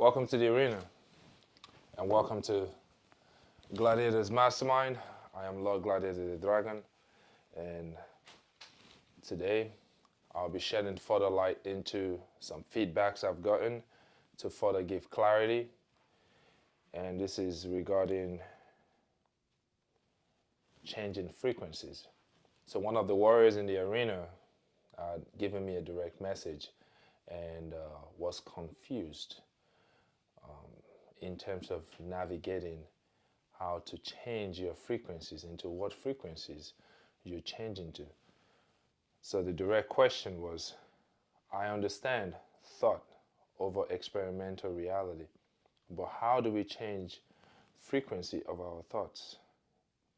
Welcome to the arena, and welcome to Gladiator's Mastermind. I am Lord Gladiator the Dragon, and today I'll be shedding further light into some feedbacks I've gotten to further give clarity, and this is regarding changing frequencies. So one of the warriors in the arena had given me a direct message and was confused in terms of navigating how to change your frequencies into what frequencies you're changing to. So the direct question was, I understand thought over experimental reality, but how do we change frequency of our thoughts?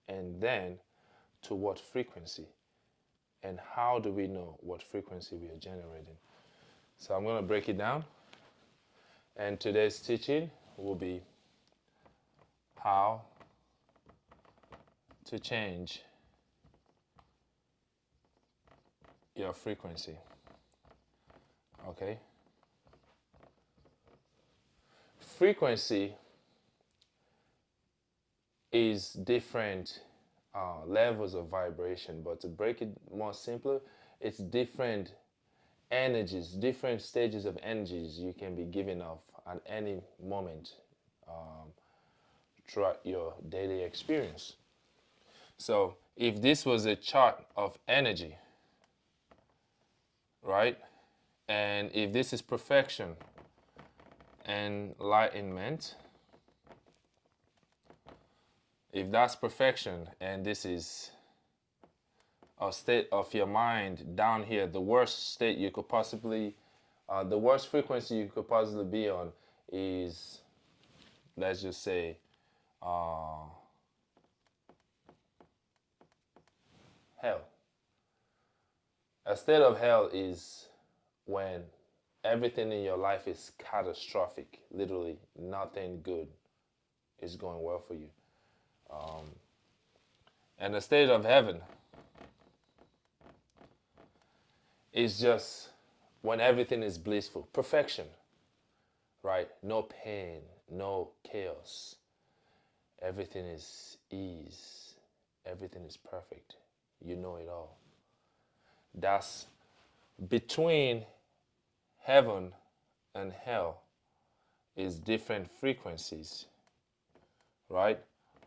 And then to what frequency? And how do we know what frequency we are generating? So I'm going to break it down. And today's teaching will be how to change your frequency. Okay? Frequency is different levels of vibration, but to break it more simpler, it's different energies, different stages of energies you can be giving off at any moment throughout your daily experience. So if this was a chart of energy, right? And if this is perfection and enlightenment, if that's perfection and this is a state of your mind down here, the worst state you could possibly, the worst frequency you could possibly be on is, let's just say, hell. A state of hell is when everything in your life is catastrophic. Literally, nothing good is going well for you. And a state of heaven is just when everything is blissful. Perfection, right? No pain, no chaos. Everything is ease. Everything is perfect. You know it all. That's between heaven and hell is different frequencies, right?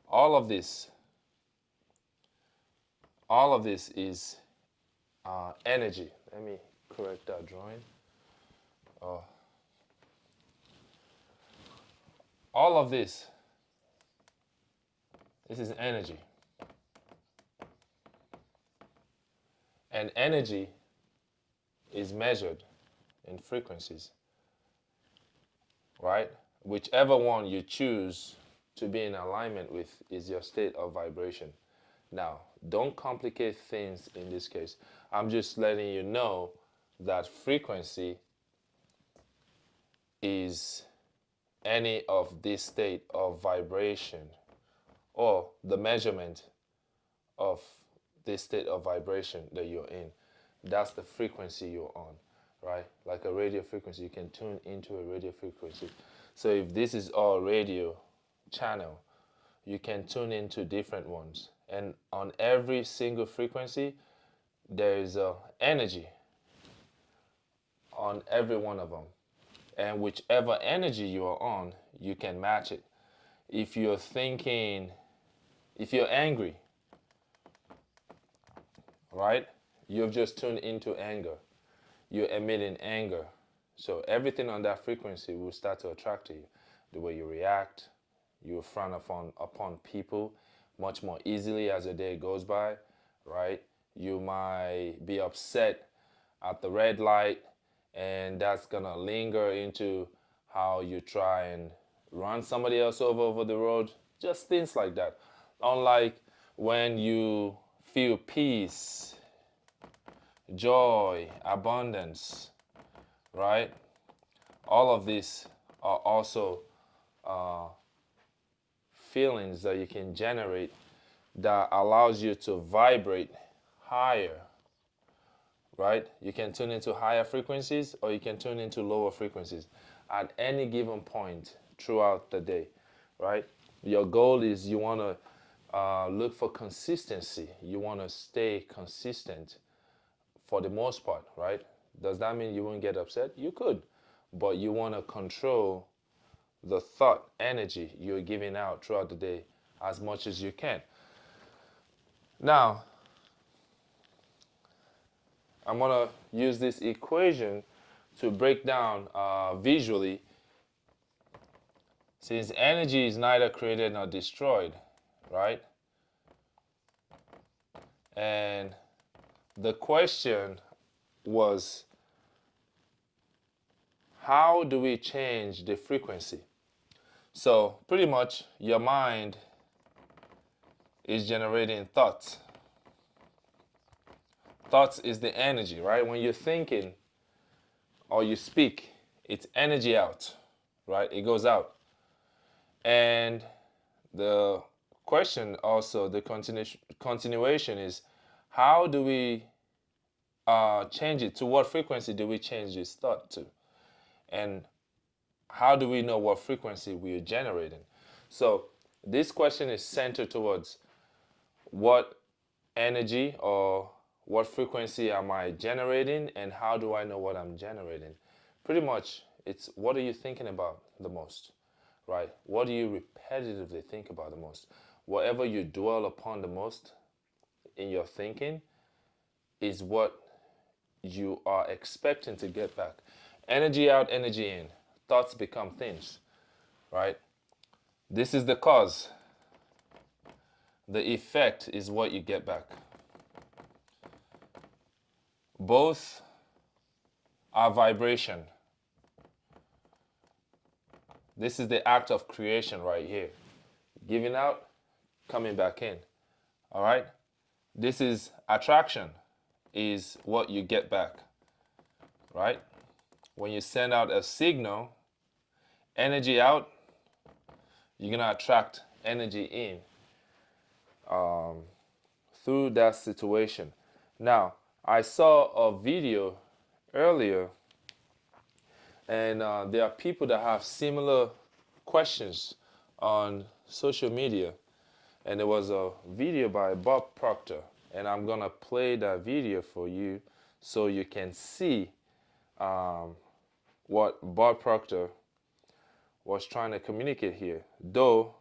All of this is energy. Let me correct that drawing. All of this is energy. And energy is measured in frequencies, right? Whichever one you choose to be in alignment with is your state of vibration. Now, don't complicate things in this case. I'm just letting you know that frequency is any of this state of vibration or the measurement of this state of vibration that you're in. That's the frequency you're on, right? Like a radio frequency, you can tune into a radio frequency. So if this is all radio channel, you can tune into different ones. And on every single frequency, there is a energy on every one of them. And whichever energy you are on, you can match it. If you're thinking, if you're angry, right? You've just tuned into anger. You're emitting anger. So everything on that frequency will start to attract to you. The way you react, you frown upon people much more easily as the day goes by, right? You might be upset at the red light, and that's gonna linger into how you try and run somebody else over the road. Just things like that. Unlike when you feel peace, joy, abundance, right? All of these are also feelings that you can generate that allows you to vibrate higher, right? You can tune into higher frequencies or you can tune into lower frequencies. at any given point throughout the day, right? Your goal is you want to look for consistency. You want to stay consistent for the most part, right? Does that mean you won't get upset? You could, but you want to control the thought energy you're giving out throughout the day as much as you can. Now, I'm going to use this equation to break down visually, since energy is neither created nor destroyed, right? And the question was, how do we change the frequency? So pretty much your mind is generating thoughts. Thoughts is the energy, right? When you're thinking or you speak, it's energy out, right? It goes out. And the question also, the continuation is, how do we change it? To what frequency do we change this thought to? And how do we know what frequency we are generating? So this question is centered towards what energy or what frequency am I generating, and how do I know what I'm generating? Pretty much, it's what are you thinking about the most, right? What do you repetitively think about the most? Whatever you dwell upon the most in your thinking is what you are expecting to get back. Energy out, energy in. Thoughts become things, right? This is the cause. The effect is what you get back. Both are vibration. This is the act of creation right here. Giving out, coming back in. All right? This is attraction, is what you get back. Right? When you send out a signal, energy out, you're going to attract energy in through that situation. Now, I saw a video earlier, and there are people that have similar questions on social media. And there was a video by Bob Proctor, and I'm going to play that video for you so you can see what Bob Proctor was trying to communicate here. Though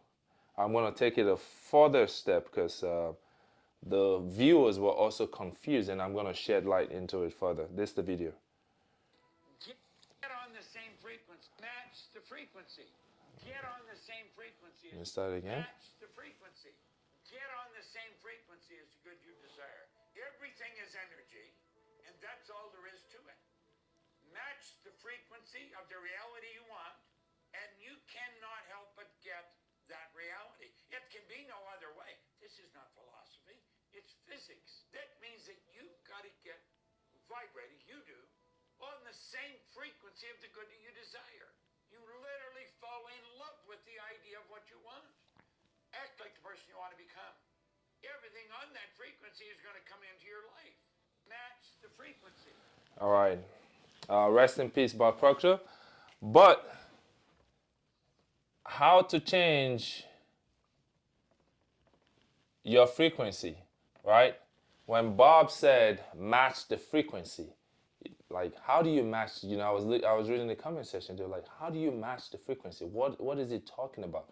I'm going to take it a further step because the viewers were also confused, and I'm going to shed light into it further. This is the video. Get on the same frequency. Match the frequency. Get on the same frequency. Let me start again. Match the frequency. Get on the same frequency as the good you desire. Everything is energy, and that's all there is to it. Match the frequency of the reality you want, and you cannot help but get that reality. It can be no other way. This is not philosophy. It's physics. That means that you've got to get vibrating, you do, on the same frequency of the good that you desire. You literally fall in love with the idea of what you want. Act like the person you want to become. Everything on that frequency is going to come into your life. Match the frequency. All right. Rest in peace, Bob Proctor. But how to change your frequency, right? When Bob said match the frequency, like how do you match? You know, I was reading the comment section. They're like, how do you match the frequency? What is it talking about?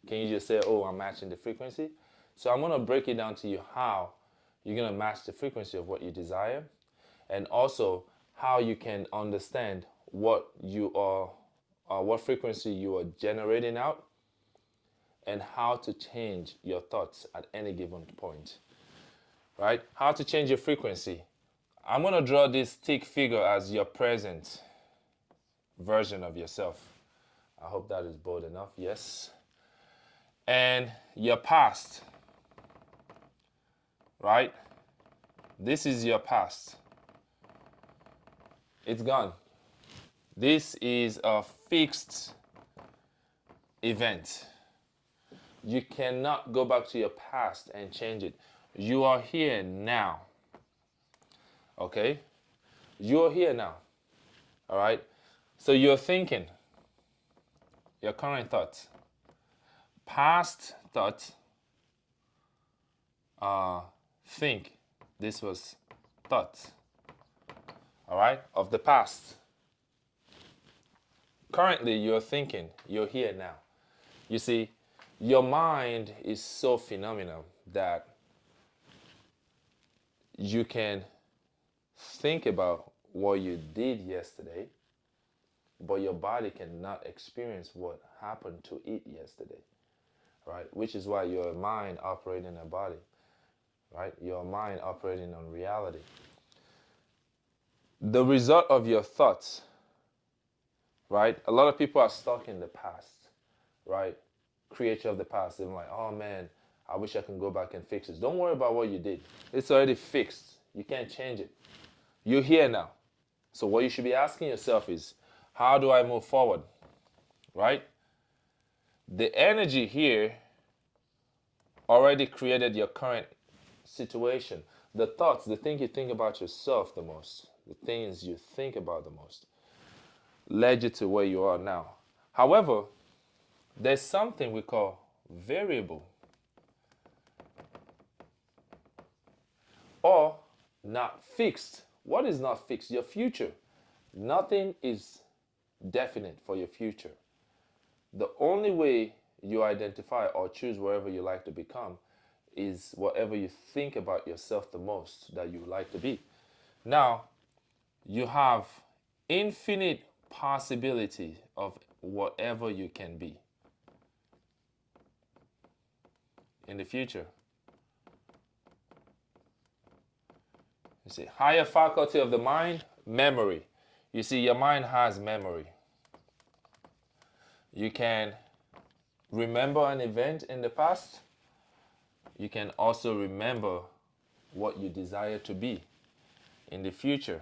Can you just say, oh, I'm matching the frequency? So I'm gonna break it down to you how you're gonna match the frequency of what you desire, and also how you can understand what you are, what frequency you are generating out, and how to change your thoughts at any given point. Right? How to change your frequency. I'm going to draw this stick figure as your present version of yourself. I hope that is bold enough. Yes. And your past. Right? This is your past. It's gone. This is a fixed event. You cannot go back to your past and change it. You are here now. Okay? You're here now. All right? So you're thinking. your current thoughts. Past thoughts, think this was thoughts, all right, of the past. Currently, you're thinking, you're here now. You see, your mind is so phenomenal that you can think about what you did yesterday, but your body cannot experience what happened to it yesterday, right? Which is why your mind operating in a body, right? Your mind operating on reality. The result of your thoughts, right? A lot of people are stuck in the past, right? Creature of the past. They're like, oh man, I wish I can go back and fix this. Don't worry about what you did. It's already fixed. You can't change it. You're here now. So what you should be asking yourself is, how do I move forward? Right? The energy here already created your current situation. The thoughts, the thing you think about yourself the most, the things you think about the most, led you to where you are now. However, there's something we call variable or not fixed. What is not fixed? Your future. Nothing is definite for your future. The only way you identify or choose wherever you like to become is whatever you think about yourself the most that you like to be. Now, you have infinite possibility of whatever you can be in the future. You see, higher faculty of the mind, memory. You see, your mind has memory. You can remember an event in the past. You can also remember what you desire to be in the future.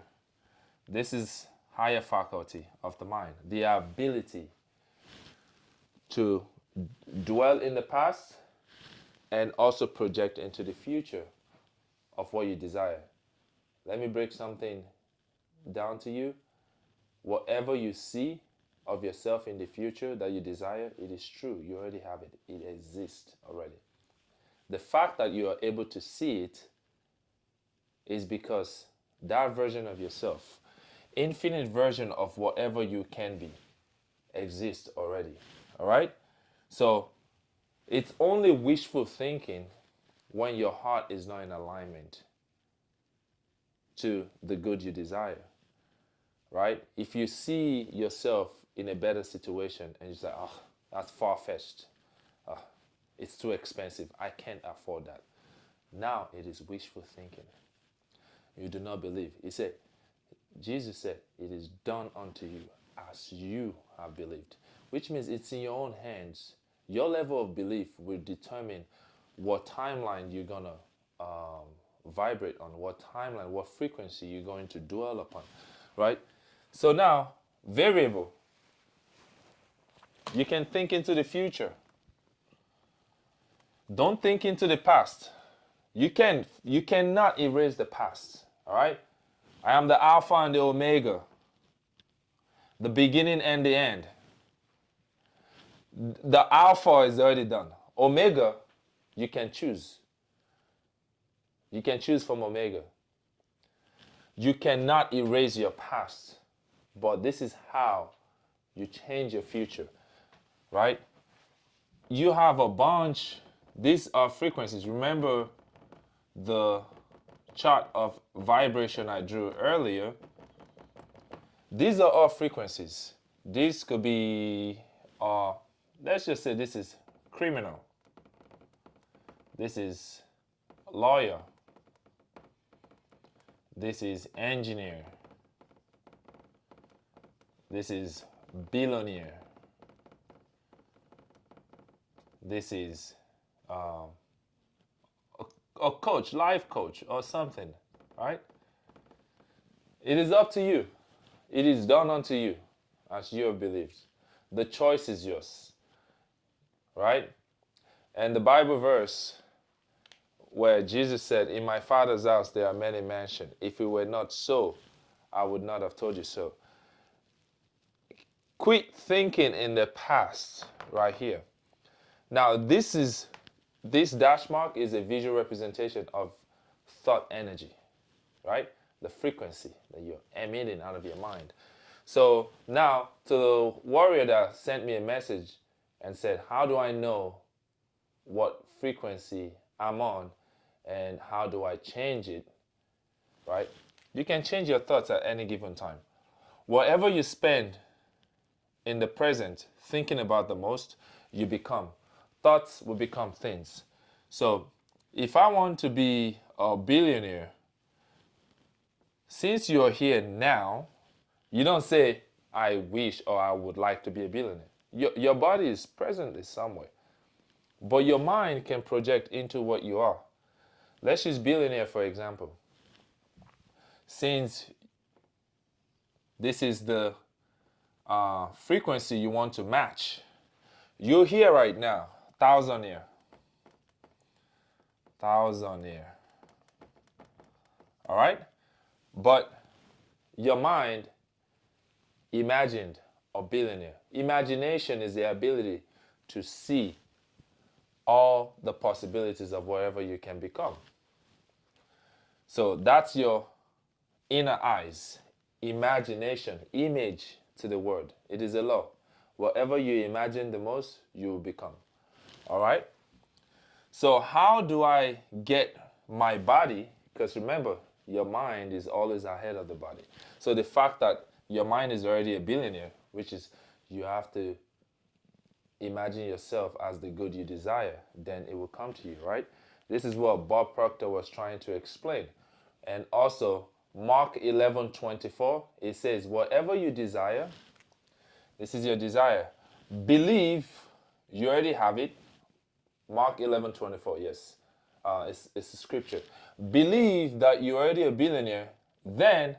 This is higher faculty of the mind, the ability to dwell in the past and also project into the future of what you desire. Let me break something down to you. Whatever you see of yourself in the future that you desire, it is true. You already have it. It exists already. The fact that you are able to see it is because that version of yourself, infinite version of whatever you can be, exists already. All right? So it's only wishful thinking when your heart is not in alignment to the good you desire. Right? If you see yourself in a better situation and you say, oh, that's far-fetched. Oh, it's too expensive. I can't afford that. Now it is wishful thinking. You do not believe. Jesus said, it is done unto you as you have believed, which means it's in your own hands. Your level of belief will determine what timeline you're going to vibrate on, what timeline, what frequency you're going to dwell upon, right? So now, variable. You can think into the future. Don't think into the past. You cannot erase the past, all right? I am the Alpha and the Omega, the beginning and the end. The Alpha is already done. Omega, you can choose. You can choose from Omega. You cannot erase your past, but this is how you change your future, right? You have a bunch, these are frequencies. Remember the chart of vibration I drew earlier? These are all frequencies. These could be, let's just say this is criminal. This is lawyer. This is engineer. This is billionaire. This is a coach, life coach or something, right? It is up to you. It is done unto you as you have believed. The choice is yours, right? And the Bible verse where Jesus said, in my Father's house there are many mansions. If it were not so, I would not have told you so. Quit thinking in the past right here. Now, this dash mark is a visual representation of thought energy, right? The frequency that you're emitting out of your mind. So now, to the warrior that sent me a message and said, how do I know what frequency I'm on and how do I change it, right? You can change your thoughts at any given time. Whatever you spend in the present thinking about the most, you become. Thoughts will become things. So if I want to be a billionaire, since you're here now, you don't say, I wish or I would like to be a billionaire. Your body is presently somewhere, but your mind can project into what you are. Let's use billionaire for example. Since this is the frequency you want to match, you're here right now, thousandaire. Thousandaire. All right? But your mind imagined a billionaire. Imagination is the ability to see all the possibilities of whatever you can become. So that's your inner eyes, imagination, image to the word. It is a law. Whatever you imagine the most, you will become. All right? So how do I get my body? Because remember, your mind is always ahead of the body. So the fact that your mind is already a billionaire, which is you have to imagine yourself as the good you desire, then it will come to you, right? This is what Bob Proctor was trying to explain. And also, Mark 11:24, it says, whatever you desire, this is your desire. Believe you already have it. Mark 11:24, yes. It's a scripture. Believe that you're already a billionaire, then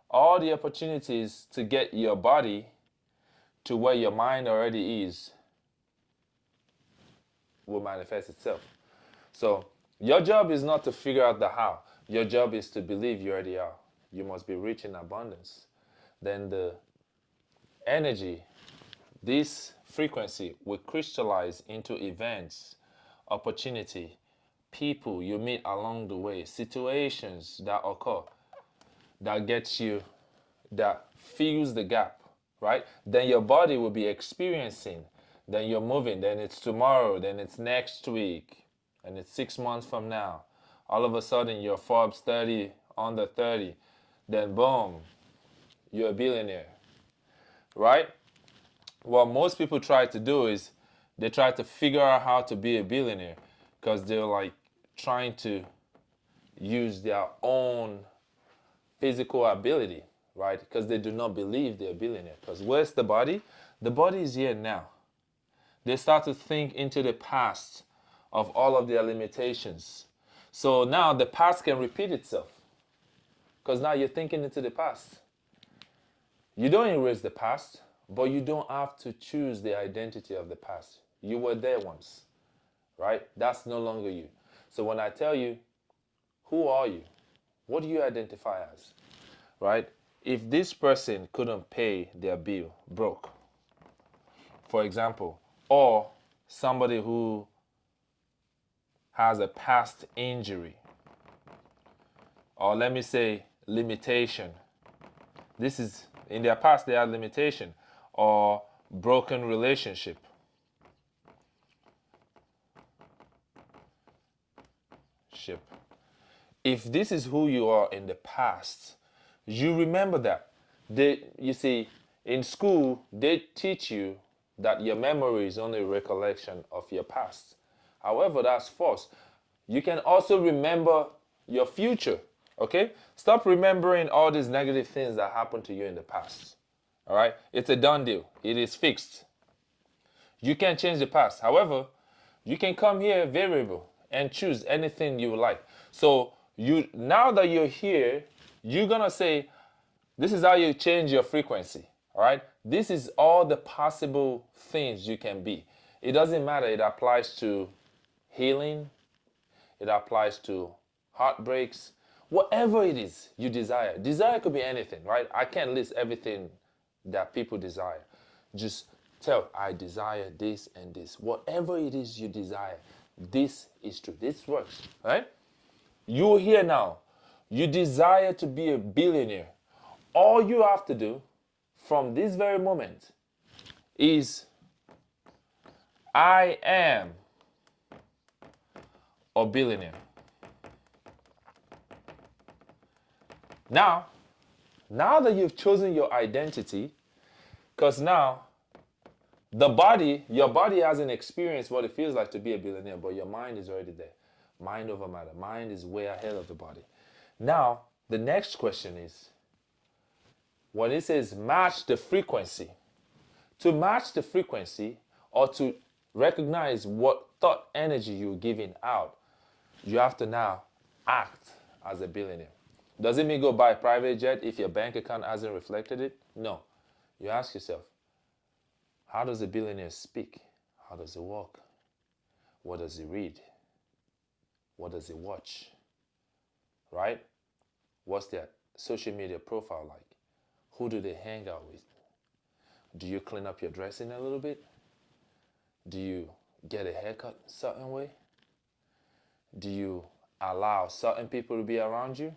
all the opportunities to get your body to where your mind already is will manifest itself. So your job is not to figure out the how. Your job is to believe you already are. You must be rich in abundance. Then the energy, this frequency will crystallize into events, opportunity, people you meet along the way, situations that occur, that gets you, that fills the gap, right? Then your body will be experiencing, then you're moving, then it's tomorrow, then it's next week, and it's 6 months from now. All of a sudden you're Forbes 30, under 30, then boom, you're a billionaire, right? What most people try to do is they try to figure out how to be a billionaire because they're like trying to use their own physical ability, right? Because they do not believe they're a billionaire. Because where's the body? The body is here now. They start to think into the past of all of their limitations. So now the past can repeat itself. Because now you're thinking into the past. You don't erase the past, but you don't have to choose the identity of the past. You were there once, right? That's no longer you. So when I tell you, who are you? What do you identify as, right? If this person couldn't pay their bill, broke, for example, or somebody who has a past injury, or let me say limitation. This is, in their past they had limitation, or broken relationship. If this is who you are in the past, you remember that. You see, in school, they teach you that your memory is only a recollection of your past. However, that's false. You can also remember your future, okay? Stop remembering all these negative things that happened to you in the past, all right? It's a done deal. It is fixed. You can't change the past. However, you can come here variable and choose anything you like. So now that you're here, you're gonna say, this is how you change your frequency. All right. This is all the possible things you can be. It doesn't matter. It applies to healing. It applies to heartbreaks. Whatever it is you desire. Desire could be anything, right? I can't list everything that people desire. Just tell, I desire this and this. Whatever it is you desire, this is true. This works, right? You're here now. You desire to be a billionaire. All you have to do from this very moment is, I am a billionaire. Now that you've chosen your identity, because now your body hasn't experienced what it feels like to be a billionaire, but your mind is already there. Mind over matter. Mind is way ahead of the body. Now, the next question is, when it says match the frequency, to match the frequency or to recognize what thought energy you're giving out, you have to now act as a billionaire. Does it mean go buy a private jet if your bank account hasn't reflected it? No. You ask yourself, how does a billionaire speak? How does he walk? What does he read? What does he watch? Right? What's their social media profile like? Who do they hang out with? Do you clean up your dressing a little bit? Do you get a haircut a certain way? Do you allow certain people to be around you?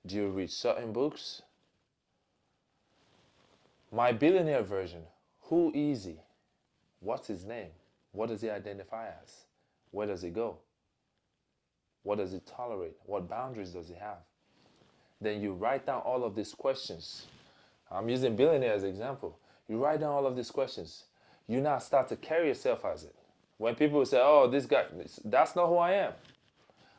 Do you read certain books? My billionaire version, who is he? What's his name? What does he identify as? Where does he go? What does he tolerate? What boundaries does he have? Then you write down all of these questions. I'm using billionaire as an example. You write down all of these questions. You now start to carry yourself as it. When people say, oh, this guy, that's not who I am.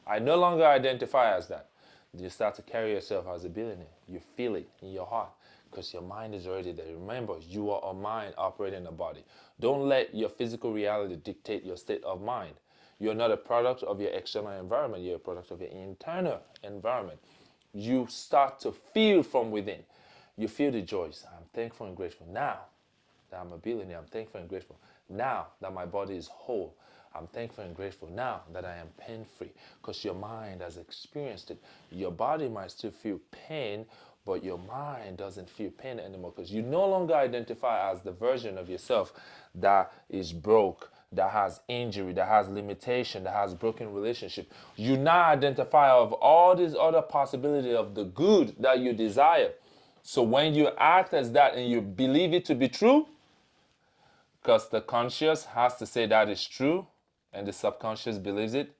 I no longer identify as that. You start to carry yourself as a billionaire. You feel it in your heart because your mind is already there. Remember, you are a mind operating a body. Don't let your physical reality dictate your state of mind. You're not a product of your external environment. You're a product of your internal environment. You start to feel from within. You feel the joys. I'm thankful and grateful now that I'm a billionaire. I'm thankful and grateful now that my body is whole. I'm thankful and grateful now that I am pain-free, because your mind has experienced it. Your body might still feel pain, but your mind doesn't feel pain anymore, because you no longer identify as the version of yourself that is broke, that has injury, that has limitation, that has broken relationship. You now identify of all these other possibilities of the good that you desire. So when you act as that and you believe it to be true, because the conscious has to say that is true and the subconscious believes it,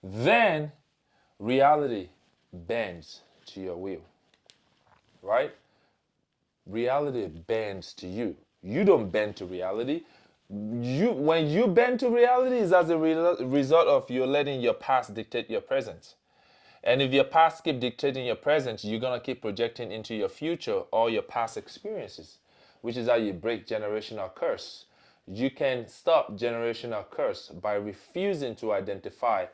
then reality bends to your will, right? Reality bends to you. You don't bend to reality. When you bend to reality is as a result of you letting your past dictate your present. And if your past keep dictating your present, you're going to keep projecting into your future all your past experiences, which is how you break generational curse. You can stop generational curse by refusing to identify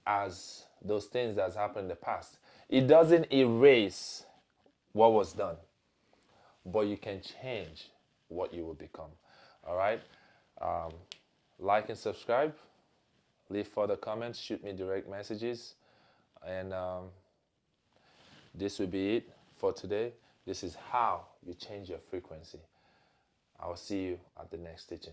as those things that's happened in the past. It doesn't erase what was done, but you can change what you will become. All right? Like and subscribe. Leave further comments. Shoot me direct messages. And this will be it for today. This is how you change your frequency. I will see you at the next teaching.